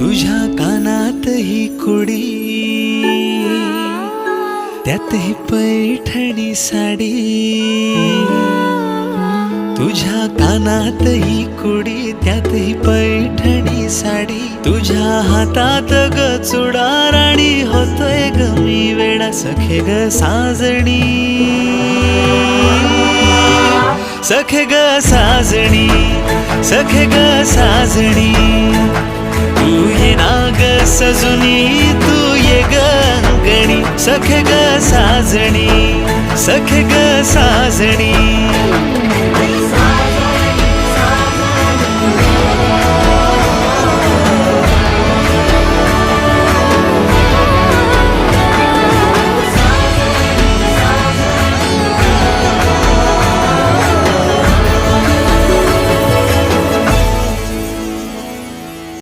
तुझ्या कानात ही कुडी, त्यात ही पैठणी साडी. तुझ्या कानात ही कुडी, त्यात ही पैठणी साडी. तुझ्या हातात ग चुडा राणी, होतोय ग मी वेडा सखे ग साजणी. सखे ग साजणी, सखे ग साजणी. तू ये ना ग सजुनी, तू ये ग अंगणी. सखे ग साजणी, सखे ग साजणी.